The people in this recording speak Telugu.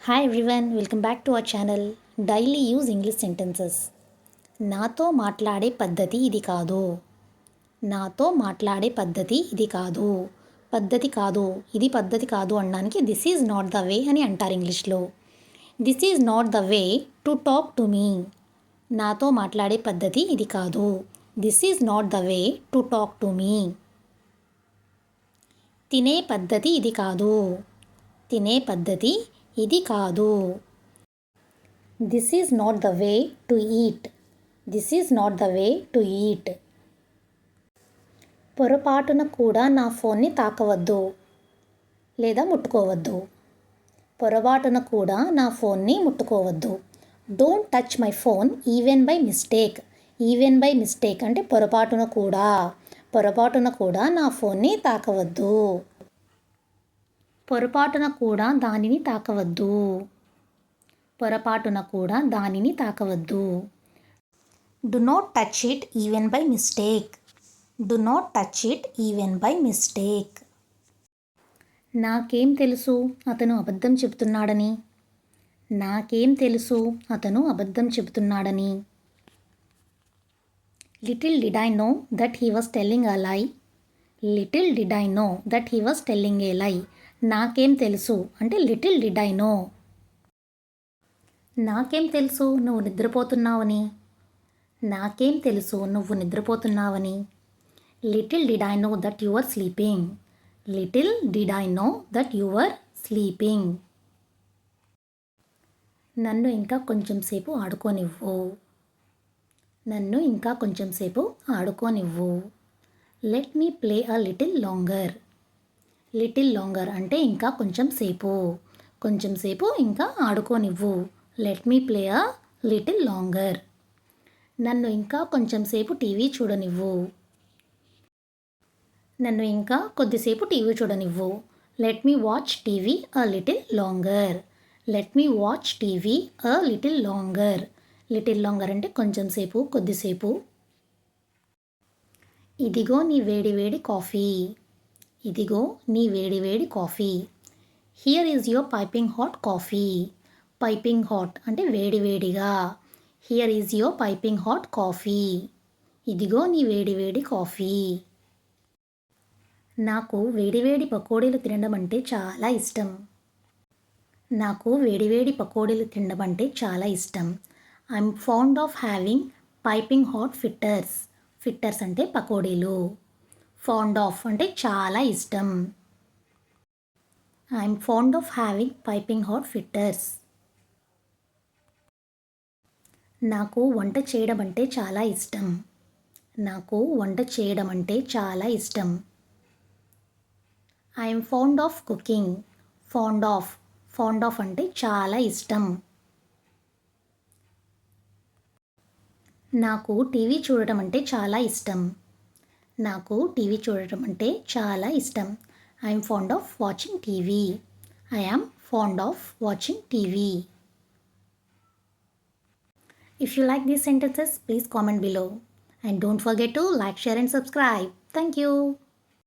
Hi everyone, welcome back to our channel daily use English sentences. నాతో మాట్లాడే పద్ధతి ఇది కాదు. నాతో మాట్లాడే పద్ధతి ఇది కాదు. పద్ధతి కాదు, ఇది పద్ధతి కాదు అనడానికి this is not the way అని అంటారు ఇంగ్లీష్లో. This is not the way to talk to me. నాతో మాట్లాడే పద్ధతి ఇది కాదు. This is not the way to talk to me. తినే పద్ధతి ఇది కాదు. తినే పద్ధతి ఇది కాదు. This is not the way to eat. This is not the way to eat. పొరపాటున కూడా నా ఫోన్ని తాకవద్దు లేదా ముట్టుకోవద్దు. పొరపాటున కూడా నా ఫోన్ని ముట్టుకోవద్దు. Don't touch my phone even by mistake. Even by mistake అంటే పొరపాటున కూడా. పొరపాటున కూడా నా ఫోన్ని తాకవద్దు. పొరపాటున కూడా దానిని తాకవద్దు. పొరపాటున కూడా దానిని తాకవద్దు. Do not touch it even by mistake. Do not touch it even by mistake. నాకేం తెలుసు అతను అబద్ధం చెబుతున్నాడని. నాకేం తెలుసు అతను అబద్ధం చెబుతున్నాడని. Little did I know that he was telling a lie. Little did I know that he was telling a lie. నాకేం తెలుసు అంటే లిటిల్ డిడ్ ఐ నో. నాకేం తెలుసు నువ్వు నిద్రపోతున్నావని. నాకేం తెలుసు నువ్వు నిద్రపోతున్నావని. Little did I know that you are sleeping. Little did I know that you are sleeping. నన్ను ఇంకా కొంచెం సేపు ఆడుకోనివ్వు. నన్ను ఇంకా కొంచెం సేపు ఆడుకోనివ్వు. Let me play a little longer. Little longer అంటే ఇంకా కొంచెం సేపు. కొంచెం సేపు ఇంకా ఆడుకోనివ్వు. Let me play a little longer. నన్ను ఇంకా కొంచెం సేపు టీవీ చూడనివ్వు. నన్ను ఇంకా కొద్దిసేపు టీవీ చూడనివ్వు. Let me watch TV a little longer. Let me watch TV a little longer. Little longer అంటే కొంచెం సేపు, కొద్దిసేపు. ఇదిగో నీ వేడి వేడి కాఫీ. ఇదిగో నీ వేడి వేడి coffee. Here is your piping hot coffee. Piping hot అంటే వేడి వేడిగా. Here is your piping hot coffee. ఇదిగో నీ వేడి వేడి కాఫీ. నాకు వేడివేడి పకోడీలు తినడం అంటే చాలా ఇష్టం. నాకు వేడివేడి పకోడీలు తినడం అంటే చాలా ఇష్టం. I'm fond of having piping hot fitters. Fitters అంటే పకోడీలు. ఫౌండ్ ఆఫ్ అంటే చాలా ఇష్టం. I'm fond of having piping hot fitters. నాకు వంట చేయడం అంటే చాలా ఇష్టం. నాకు వంట చేయడం అంటే చాలా ఇష్టం. I'm fond of cooking. Fond of. Fond of అంటే చాలా ఇష్టం. నాకు టీవీ చూడటం అంటే చాలా ఇష్టం. నాకు టీవీ చూడటం అంటే చాలా ఇష్టం. I'm fond of watching TV. I am fond of watching TV. If you like these sentences, please comment below. And don't forget to like, share and subscribe. Thank you.